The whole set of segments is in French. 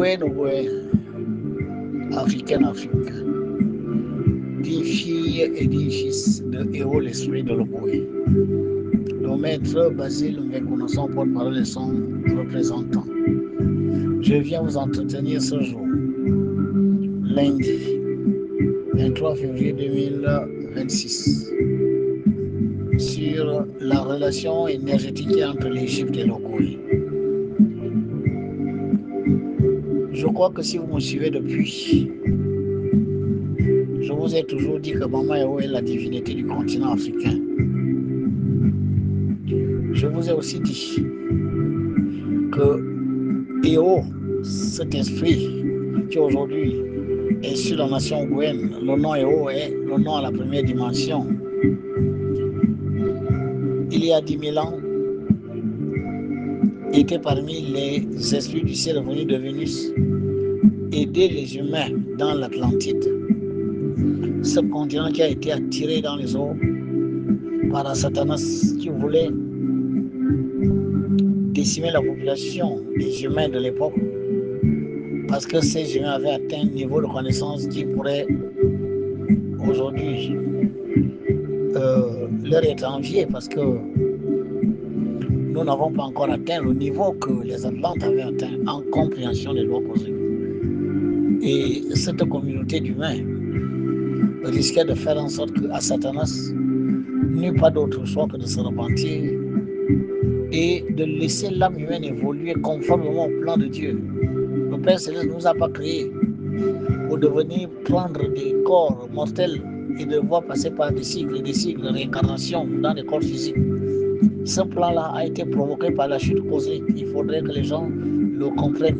Noé, africaine Afrique, d'une fille et d'un fils de Héo, l'esprit de l'Oboé. Le maître Basile Mbengunoson, porte-parole de son représentant. Je viens vous entretenir ce jour, lundi 23 février 2026, sur la relation énergétique entre l'Égypte et l'Ogoï. Je crois que si vous me suivez depuis, je vous ai toujours dit que Mama Eo est la divinité du continent africain. Je vous ai aussi dit que Eo, cet esprit qui aujourd'hui est sur la nation Gouenne, le nom Eo est le nom à la première dimension. Il y a 10 000 ans, était parmi les esprits du ciel venus de Vénus, aider les humains dans l'Atlantide. Ce continent qui a été attiré dans les eaux par Satanas qui voulait décimer la population des humains de l'époque parce que ces humains avaient atteint un niveau de connaissance qui pourrait aujourd'hui leur être envié parce que nous n'avons pas encore atteint le niveau que les Atlantes avaient atteint en compréhension des lois cosmiques. Et cette communauté d'humains risquait de faire en sorte qu'à Satanas n'eut pas d'autre choix que de se repentir et de laisser l'âme humaine évoluer conformément au plan de Dieu. Le Père Céleste ne nous a pas créés pour devenir prendre des corps mortels et devoir passer par des cycles et des cycles de réincarnation dans des corps physiques. Ce plan-là a été provoqué par la chute cosmique. Il faudrait que les gens le comprennent.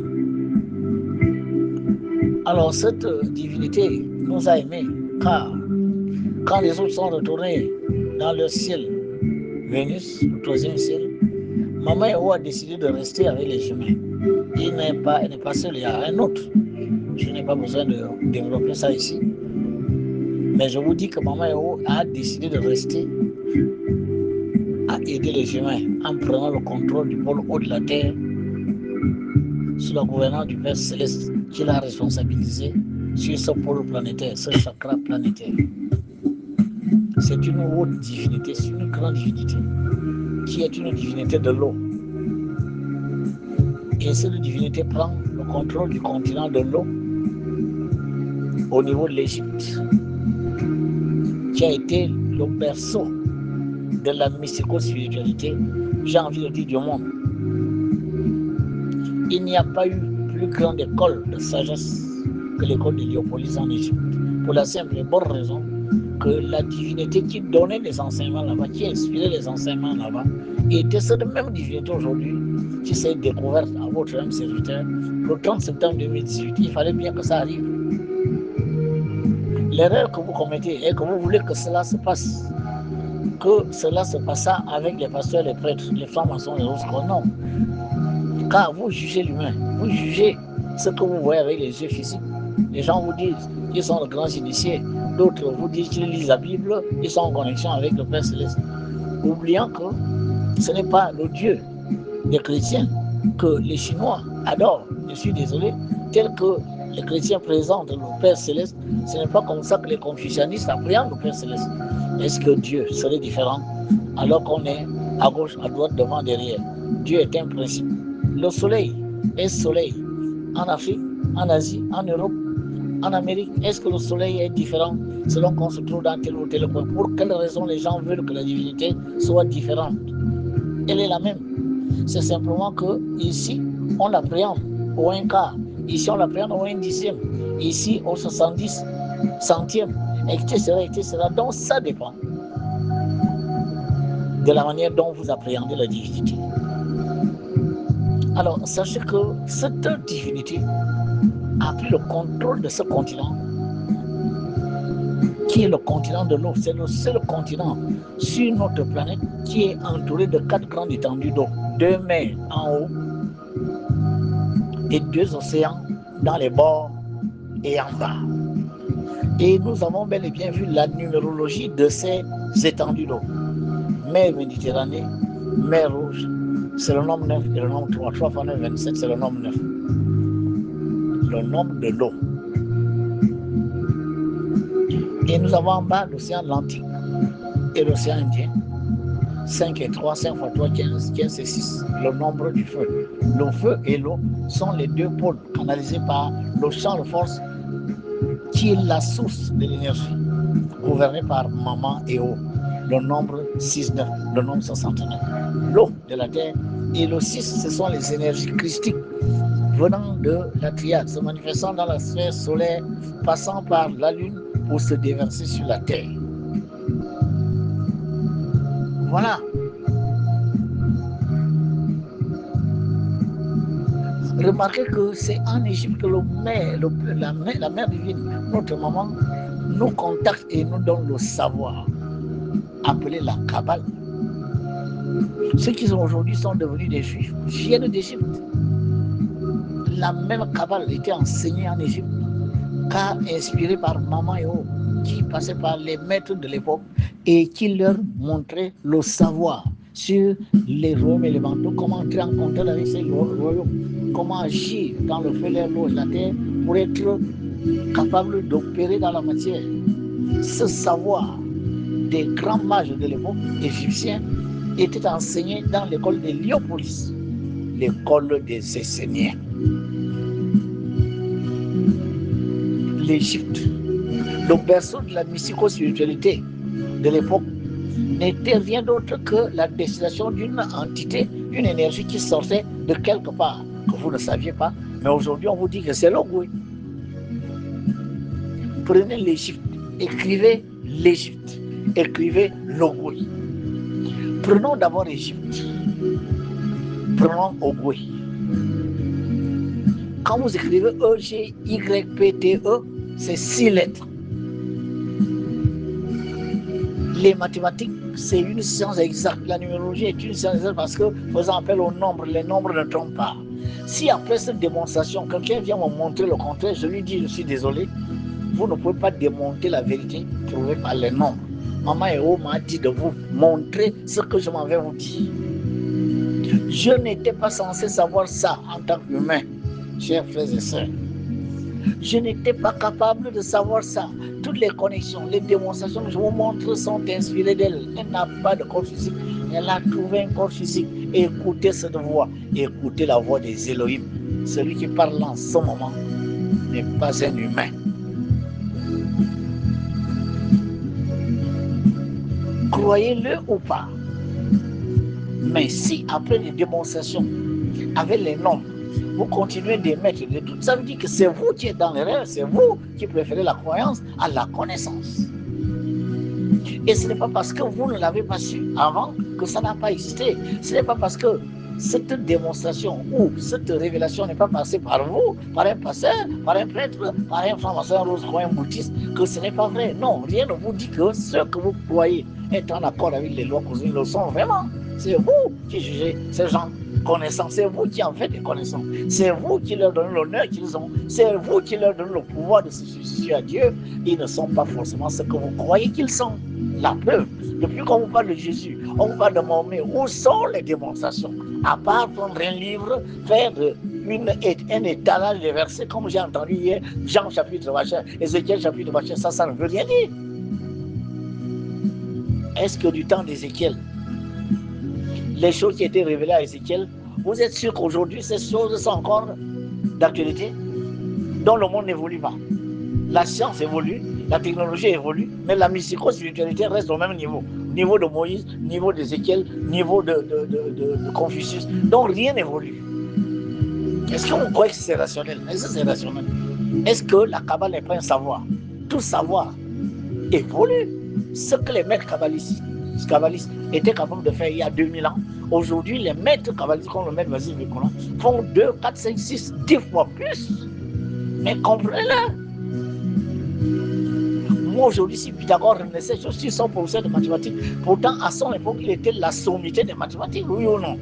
Alors cette divinité nous a aimés car quand les autres sont retournés dans leur ciel, Vénus, le troisième ciel, Mama Eo a décidé de rester avec les humains. Elle n'est pas seule, il y a un autre. Je n'ai pas besoin de développer ça ici. Mais je vous dis que Mama Eo a décidé de rester à aider les humains en prenant le contrôle du pôle haut de la Terre sous la gouvernance du Père Céleste qui l'a responsabilisé sur ce pôle planétaire, ce chakra planétaire. C'est une haute divinité, c'est une grande divinité qui est une divinité de l'eau. Et cette divinité prend le contrôle du continent de l'eau au niveau de l'Égypte, qui a été le berceau de la mystico-spiritualité, j'ai envie de dire, du monde. Il n'y a pas eu plus grande école de sagesse que l'école de Héliopolis en Égypte, pour la simple et bonne raison que la divinité qui donnait les enseignements là-bas, qui inspirait les enseignements là-bas, était cette même divinité aujourd'hui qui s'est découverte à votre même serviteur le 30 septembre 2018. Il fallait bien que ça arrive. L'erreur que vous commettez est que vous voulez que cela se passe, que cela se passa avec les pasteurs, les prêtres, les francs-maçons, les autres. Non. Car vous jugez l'humain, vous jugez ce que vous voyez avec les yeux physiques. Les gens vous disent qu'ils sont de grands initiés, d'autres vous disent qu'ils lisent la Bible, ils sont en connexion avec le Père Céleste. Oubliant que ce n'est pas le Dieu des chrétiens que les Chinois adorent, je suis désolé, tel que les chrétiens présentent le Père Céleste, ce n'est pas comme ça que les confucianistes appréhendent le Père Céleste. Est-ce que Dieu serait différent alors qu'on est à gauche, à droite, devant, derrière? Dieu est un principe. Le soleil est soleil en Afrique, en Asie, en Europe, en Amérique. Est-ce que le soleil est différent selon qu'on se trouve dans tel ou tel coin? Pour quelle raison les gens veulent que la divinité soit différente? Elle est la même. C'est simplement que ici, on l'appréhende au 1 quart. Ici, on l'appréhende au 1 dixième. Ici, au 70 centième, etc., etc. Donc, ça dépend de la manière dont vous appréhendez la divinité. Alors, sachez que cette divinité a pris le contrôle de ce continent, qui est le continent de l'eau. C'est le seul continent sur notre planète qui est entouré de 4 grandes étendues d'eau. 2 mers en haut et 2 océans dans les bords et en bas. Et nous avons bel et bien vu la numérologie de ces étendues d'eau. Mer Méditerranée, mer Rouge, c'est le nombre 9 et le nombre 3. 3 fois 9, 27, c'est le nombre 9. le nombre de l'eau. Et nous avons en bas l'océan Atlantique et l'océan Indien. 5 et 3, 5 fois 3, 15, 15 et 6, le nombre du feu. Le feu et l'eau sont les deux pôles canalisés par le champ de force qui est la source de l'énergie, gouverné par Maman et eau. Le nombre 6-9, le nombre 69. L'eau de la terre et le 6, ce sont les énergies christiques venant de la triade, se manifestant dans la sphère solaire, passant par la lune pour se déverser sur la terre. Voilà. Remarquez que c'est en Égypte que la mère divine, notre maman, nous contacte et nous donne le savoir, appelé la Kabbale. Ceux qui sont aujourd'hui sont devenus des Juifs viennent d'Égypte. La même Kabbale était enseignée en Égypte, car inspirée par Maman et O, qui passaient par les maîtres de l'époque et qui leur montraient le savoir sur les royaumes élémentaux, comment entrer en contact avec ces royaumes, comment agir dans le feu, l'air, l'eau et la terre pour être capable d'opérer dans la matière. Ce savoir des grands mages de l'époque égyptiens était enseigné dans l'école de Lyopolis, l'école des Esséniens. L'Égypte, le berceau de la mystico-spiritualité de l'époque, n'était rien d'autre que la destination d'une entité, une énergie qui sortait de quelque part, que vous ne saviez pas, mais aujourd'hui on vous dit que c'est l'Ogoui. Prenez l'Égypte, écrivez l'Égypte, écrivez l'Ogoui. Prenons d'abord l'Égypte, prenons Ogoui. Quand vous écrivez E-G-Y-P-T-E, c'est 6 lettres. Les mathématiques, c'est une science exacte. La numérologie est une science exacte parce que, faisant appel aux nombres, les nombres ne trompent pas. Si après cette démonstration, quelqu'un vient me montrer le contraire, je lui dis, je suis désolé, vous ne pouvez pas démonter la vérité prouvée par les nombres. Maman Eo m'a dit de vous montrer ce que je m'en vais vous dire. Je n'étais pas censé savoir ça en tant qu'humain, chers frères et sœurs. Je n'étais pas capable de savoir ça. Toutes les connexions, les démonstrations que je vous montre sont inspirées d'elle. Elle n'a pas de corps physique. Elle a trouvé un corps physique. Écoutez cette voix. Écoutez la voix des Elohim. Celui qui parle en ce moment n'est pas un humain. Croyez-le ou pas. Mais si après les démonstrations, avec les nombres, vous continuez d'émettre de tout, ça veut dire que c'est vous qui êtes dans l'erreur, c'est vous qui préférez la croyance à la connaissance. Et ce n'est pas parce que vous ne l'avez pas su avant que ça n'a pas existé. Ce n'est pas parce que cette démonstration ou cette révélation n'est pas passée par vous, par un pasteur, par un prêtre, par un franc-maçon, un rose-croyant bouddhiste, que ce n'est pas vrai. Non, rien ne vous dit que ce que vous croyez est en accord avec les lois cosmiques le sont vraiment. C'est vous qui jugez ces gens connaissants, c'est vous qui en faites des connaissants, c'est vous qui leur donnez l'honneur qu'ils ont, c'est vous qui leur donnez le pouvoir de se substituer à Dieu. Ils ne sont pas forcément ce que vous croyez qu'ils sont. La preuve, depuis qu'on vous parle de Jésus, on vous parle de Mahomet, où sont les démonstrations? À part prendre un livre, faire un étalage des versets, comme j'ai entendu hier, Jean chapitre 20, Ézéchiel chapitre 20, ça ne veut rien dire. Est-ce que du temps d'Ézéchiel, les choses qui étaient révélées à Ézéchiel, vous êtes sûr qu'aujourd'hui ces choses sont encore d'actualité? Dans le monde n'évolue pas. La science évolue, la technologie évolue, mais la mystico-spiritualité reste au même niveau. Niveau de Moïse, niveau d'Ézéchiel, niveau de Confucius. Donc rien n'évolue. Est-ce qu'on croit que c'est rationnel? Est-ce que c'est rationnel? Est-ce que la Kabbale n'est pas un savoir? Tout savoir évolue. Ce que les maîtres kabbalistes étaient capables de faire il y a 2000 ans, aujourd'hui les maîtres kabbalistes comme le maître Vasile Vicolan font 2, 4, 5, 6, 10 fois plus. Mais comprenez-le. Moi aujourd'hui, si Pythagore renaissait, je suis son professeur de mathématiques. Pourtant, à son époque, il était la sommité des mathématiques, oui ou non?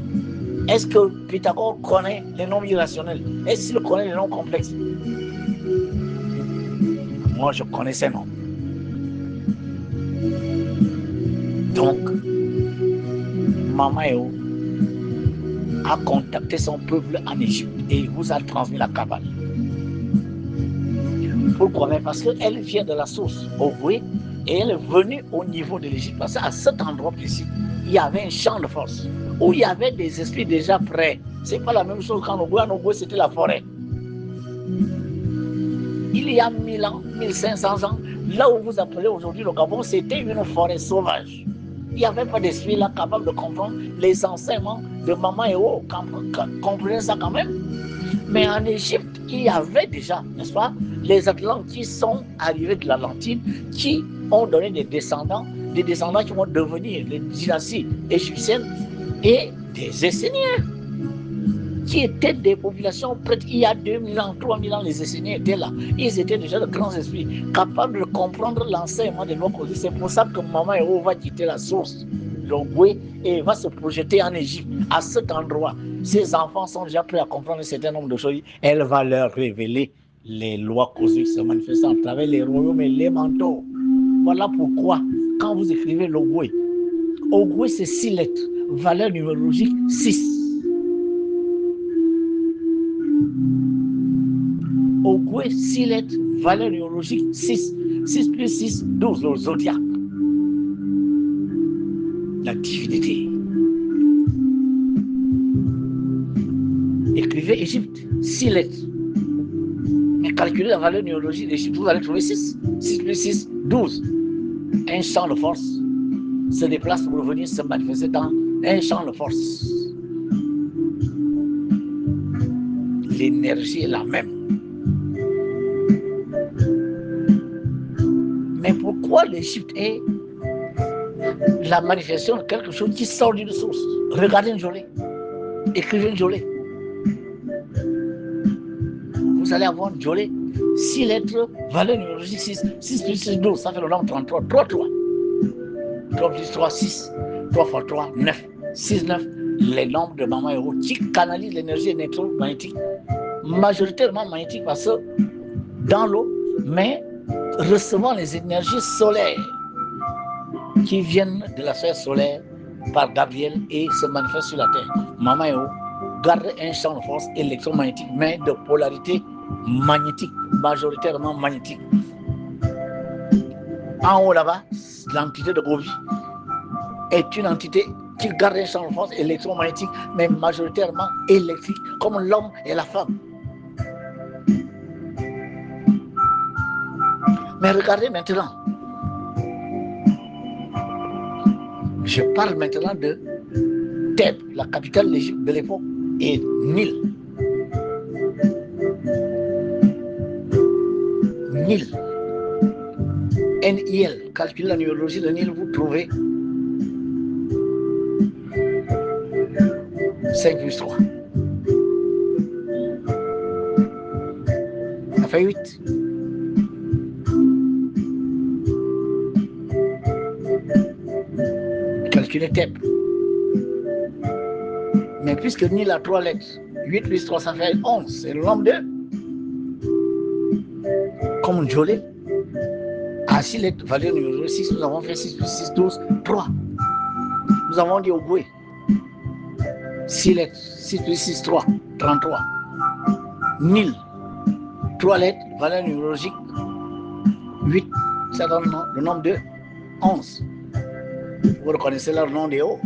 Est-ce que Pythagore connaît les nombres irrationnels? Est-ce qu'il connaît les nombres complexes? Moi, je connaissais non. Donc, Maman Eo a contacté son peuple en Égypte et vous a transmis la Kabbale. Pourquoi? Mais parce qu'elle vient de la source Ogwe et elle est venue au niveau de l'Égypte. Parce qu'à cet endroit précis, il y avait un champ de force où il y avait des esprits déjà prêts. C'est pas la même chose qu'en Ogwe. En Ogwe, c'était la forêt. Il y a 1000 ans, 1500 ans, là où vous appelez aujourd'hui le Gabon, c'était une forêt sauvage. Il n'y avait pas d'esprit là capable de comprendre les enseignements de Maman Eo. Comprenez ça quand même? Mais en Égypte, il y avait déjà, n'est-ce pas, les Atlantes qui sont arrivés de l'Atlantide, qui ont donné des descendants qui vont devenir les dynasties égyptiennes et des Esséniens, qui étaient des populations prêtes. Il y a 2000 ans, 3000 ans, les Esséniens étaient là. Ils étaient déjà de grands esprits, capables de comprendre l'enseignement des lois cosmiques. C'est pour ça que Maman Eo va quitter la source, l'Ogwe, et va se projeter en Égypte, à cet endroit. Ses enfants sont déjà prêts à comprendre un certain nombre de choses. Elle va leur révéler les lois cosmiques se manifestant à travers les royaumes et les manteaux. Voilà pourquoi, quand vous écrivez l'Ogwe, Ogwe, c'est 6 lettres, valeur numérologique 6. Ogwe, 6 lettres, valeur numérologique 6. 6 plus 6, 12, le zodiaque. La divinité. Écrivez Égypte, 6 lettres. Mais calculez la valeur numérologique d'Égypte, vous allez trouver 6. 6 plus 6, 12. Un champ de force se déplace pour venir se manifester dans un champ de force. L'énergie est la même. Mais pourquoi l'Égypte est la manifestation de quelque chose qui sort d'une source? Regardez Njolé, écrivez Njolé. Vous allez avoir Njolé, 6 lettres, valeur numérologique 6, 6 plus 6, 12, ça fait le nombre 33, 3, 3. 3 plus 3, 6, 3 fois 3, 9, 6, 9, les nombres de Maman Eo qui canalisent l'énergie électromagnétique, majoritairement magnétique parce que dans l'eau, mais recevant les énergies solaires qui viennent de la sphère solaire par Gabriel et se manifestent sur la Terre. Maman Eo garde un champ de force électromagnétique, mais de polarité magnétique, majoritairement magnétique. En haut là-bas, l'entité de Gobi est une entité qui garde un champ de force électromagnétique, mais majoritairement électrique, comme l'homme et la femme. Mais regardez maintenant. Je parle maintenant de Thèbes, la capitale de l'Égypte de l'époque, et Nil. Nil. N-I-L. Calculez la numérologie de Nil, vous trouvez 5 plus 3. Ça fait 8. Calculez Thèbes. Mais puisque Nil a 3 lettres, 8 plus 3, ça fait 11. C'est le nombre 2. Comme Njolé, à 6 lettres, valeur numéro 6, nous avons fait 6 plus 6, 12, 3. Nous avons dit Ogwe. 6 lettres, 6 plus 6, 3, 33. Nil, 3 lettres, valeur numérologique 8, ça donne le nombre de 11. Vous reconnaissez là le nom des hauts.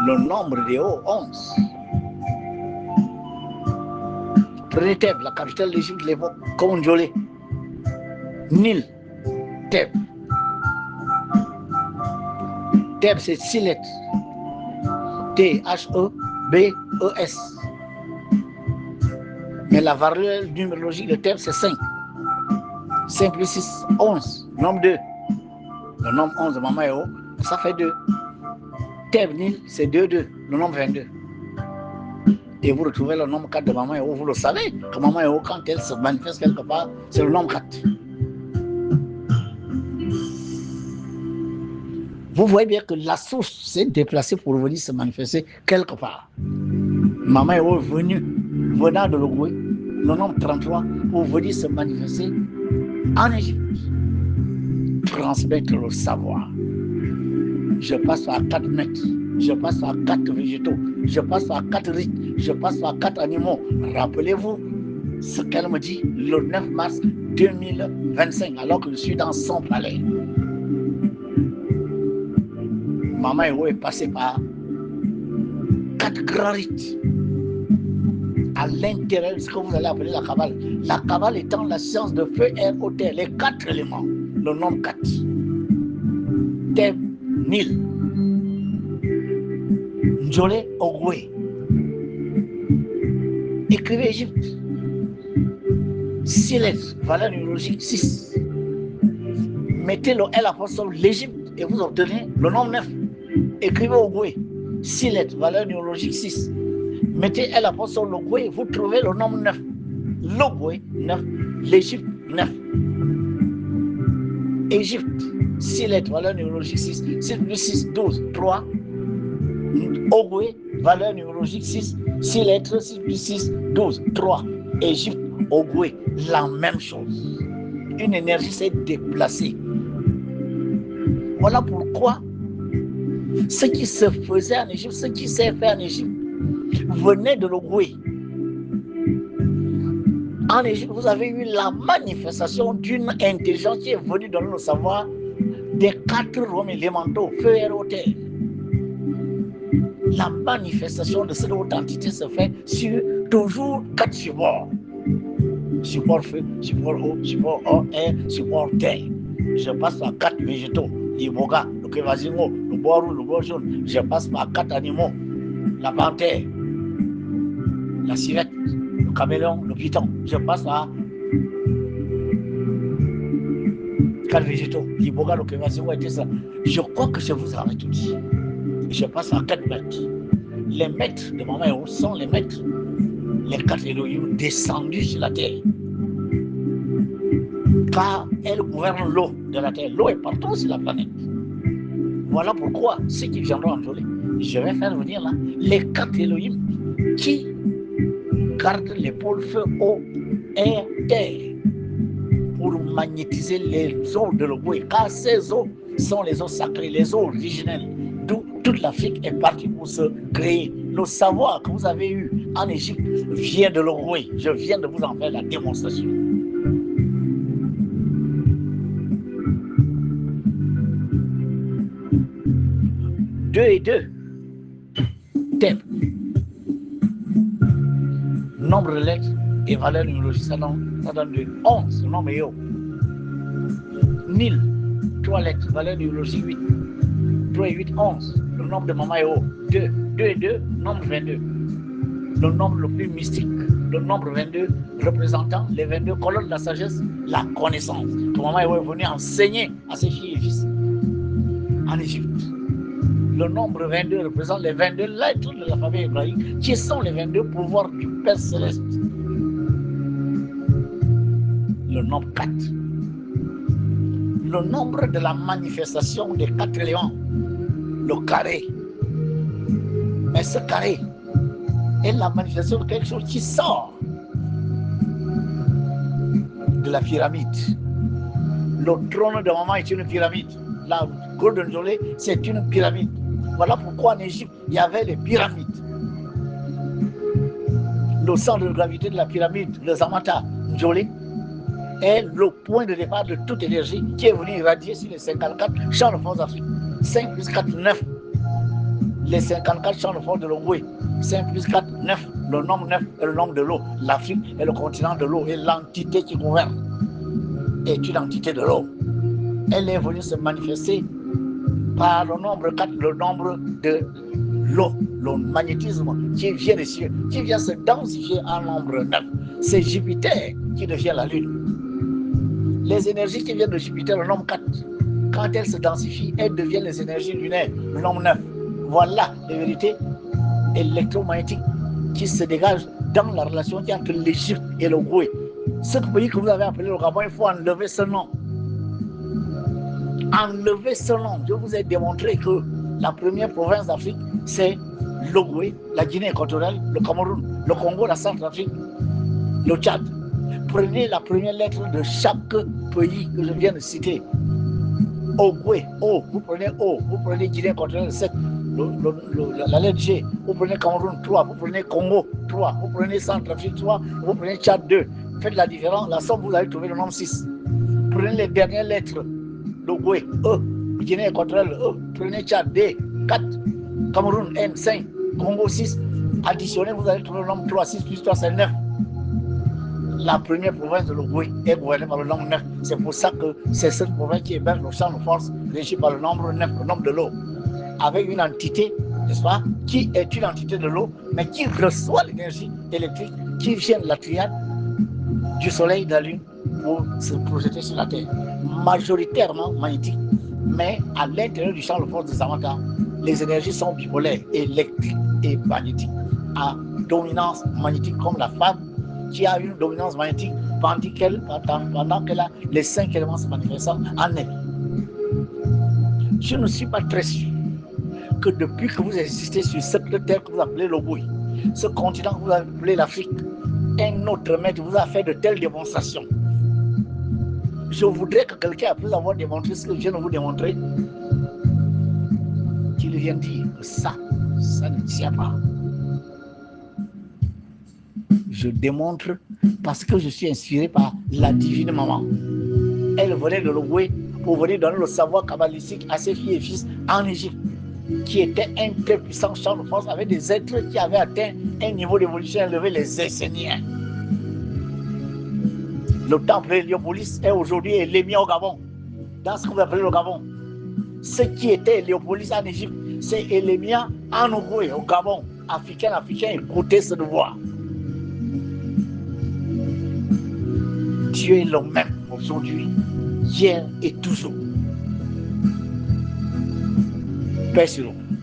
Le nombre des hauts, 11. Prenez Thèbes, la capitale de l'Égypte de l'époque, comme Njolé. Nil, Thèbes. Thèbes, c'est 6 lettres. T-H-E-B-E-S. Mais la valeur numérologique de Thèbes, c'est 5. 5 plus 6, 11. Nombre 2. Le nombre 11 de Maman Eo, ça fait 2. Thèbes, Nil, c'est 2, 2. Le nombre 22. Et vous retrouvez le nombre 4 de Maman Eo, vous le savez, que Maman Eo, quand elle se manifeste quelque part, c'est le nombre 4. Vous voyez bien que la source s'est déplacée pour venir se manifester quelque part. Maman Eo est venue, venant de l'Ogwe, le nombre 33, pour venir se manifester en Égypte. Transmettre le savoir. Je passe par 4 mètres, je passe par 4 végétaux, je passe par 4 rites, je passe par 4 animaux. Rappelez-vous ce qu'elle me dit le 9 mars 2025, alors que je suis dans son palais. Maman Héros est passée par 4 grands rites à l'intérieur de ce que vous allez appeler la Kabbale. La Kabbale étant la science de feu, air, eau, terre, les 4 éléments, le nombre 4. Terre, Nil, Njolé, Ogwe. Écrivez Égypte. 6 lettres, valeur numérologique 6. Mettez le L apostrophe l'Égypte et vous obtenez le nombre 9. Écrivez Ogwe. 6 lettres, valeur numérologique 6. Mettez L apostrophe l'Ogwe, vous trouvez le nombre 9. L'Ogwe, 9. L'Égypte, 9. Égypte, 6 lettres, valeur numérologique 6. 6 plus 6, 12, 3. Ogwe, valeur numérologique 6. 6 lettres, 6 plus 6, 12, 3. Égypte, Ogwe, la même chose. Une énergie s'est déplacée. Voilà pourquoi ce qui se faisait en Égypte, ce qui s'est fait en Égypte, venait de l'Ogwe. En Égypte, vous avez eu la manifestation d'une intelligence qui est venue donner le savoir des 4 royaumes élémentaux, feu, air, eau, terre. La manifestation de cette haute entité se fait sur toujours 4 supports. Support feu, support eau, support air, support terre. Je passe par 4 végétaux, l'iboga, le kévasimo, le bois rouge, le bois jaune. Je passe par 4 animaux, la panthère, la civette, le caméléon, le python. Je passe par 4 végétaux, l'iboga, le kévasimo et tout ça. Je crois que je vous avais tout dit. Je passe à 4 maîtres. Les maîtres de Maman Héros sont les maîtres, les 4 Elohim descendus sur la terre. Car elle gouverne l'eau de la terre. L'eau est partout sur la planète. Voilà pourquoi ceux qui viendront en Jolé, je vais faire venir là les 4 Elohim qui gardent les pôles feu, eau, air, terre pour magnétiser les eaux de l'Ogwe. Car ces eaux sont les eaux sacrées, les eaux originelles. D'où toute l'Afrique est partie pour se créer. Le savoir que vous avez eu en Égypte vient de l'Ogwe. Je viens de vous en faire la démonstration. Deux et 2. Thème. Nombre de lettres et valeur numérologique, ça donne 2. 11, le nombre est haut. Nil, 3 lettres, valeur numérologique 8. 3 et 8, 11. Le nombre de Maman est haut. 2. 2 et 2, nombre 22. Le nombre le plus mystique. Le nombre 22 représentant les 22 colonnes de la sagesse, la connaissance. Que Maman est venue enseigner à ses filles et fils en Égypte. Le nombre 22 représente les 22 lettres de l'alphabet hébraïque, qui sont les 22 pouvoirs du Père Céleste. Le nombre 4. Le nombre de la manifestation des 4 éléments. Le carré. Mais ce carré est la manifestation de quelque chose qui sort de la pyramide. Le trône de Maman est une pyramide. La Golden Jolé, c'est une pyramide. Voilà pourquoi en Égypte, il y avait les pyramides. Le centre de gravité de la pyramide, le Zamata Jolé, est le point de départ de toute énergie qui est venue irradier sur les 54 champs de force d'Afrique. 5 plus 4, 9. Les 54 champs de force de l'Ogwe. 5 plus 4, 9. Le nombre 9 est le nombre de l'eau. L'Afrique est le continent de l'eau. Et l'entité qui gouverne est une entité de l'eau. Elle est venue se manifester par le nombre 4, le nombre de l'eau, le magnétisme qui vient des cieux, qui vient se densifier en nombre 9. C'est Jupiter qui devient la Lune. Les énergies qui viennent de Jupiter, le nombre 4, quand elles se densifient, elles deviennent les énergies lunaires, le nombre 9. Voilà les vérités électromagnétiques qui se dégagent dans la relation qui est entre l'Égypte et le Goué. Ce pays que vous avez appelé le Gabon, il faut enlever ce nom. Enlever ce nom. Je vous ai démontré que la première province d'Afrique, c'est l'Ogwe, la Guinée équatoriale, le Cameroun, le Congo, la Centrafrique, le Tchad. Prenez la première lettre de chaque pays que je viens de citer. Ogwe, O, vous prenez O, vous prenez Guinée équatoriale, 7, la lettre G, vous prenez Cameroun 3, vous prenez Congo 3, vous prenez Centrafrique 3, vous prenez Tchad 2. Faites la différence, la somme, vous allez trouver le nombre 6. Prenez les dernières lettres, le Goué, E, Guinée équatoriale, E, prenez Tchad D, 4, Cameroun N, 5, Congo 6. Additionnez, vous allez trouver le nombre 3, 6 plus 3, c'est 9. La première province de l'Ogooué est gouvernée par le nombre 9. C'est pour ça que c'est cette province qui héberge le champ de force régi par le nombre 9, le nombre de l'eau. Avec une entité, n'est-ce pas, qui est une entité de l'eau, mais qui reçoit l'énergie électrique qui vient de la triade du soleil, de la lune, pour se projeter sur la Terre. Majoritairement magnétique, mais à l'intérieur du champ de force de Zamata, les énergies sont bipolaires, électriques et magnétiques, à dominance magnétique comme la femme, qui a une dominance magnétique pendant qu'elle a les 5 éléments se manifestant en elle. Je ne suis pas très sûr que depuis que vous existez sur cette terre que vous appelez l'Ogooué, ce continent que vous appelez l'Afrique, un autre maître vous a fait de telles démonstrations. Je voudrais que quelqu'un, après avoir démontré ce que je viens de vous démontrer, qu'il vienne dire que ça ne tient pas. Je démontre parce que je suis inspiré par la divine maman. Elle venait de l'Ogooué pour venir donner le savoir kabbalistique à ses filles et fils en Égypte, qui était un très puissant champ de force avec des êtres qui avaient atteint un niveau d'évolution élevé, les Esséniens. Le temple d'Héliopolis est aujourd'hui Lémia au Gabon, dans ce que vous appelez le Gabon. Ce qui était Héliopolis en Égypte, c'est Lémia en Ogooué, au Gabon. Africain, écoutez ce devoir. Dieu est le même aujourd'hui, hier et toujours. Paix sur nous.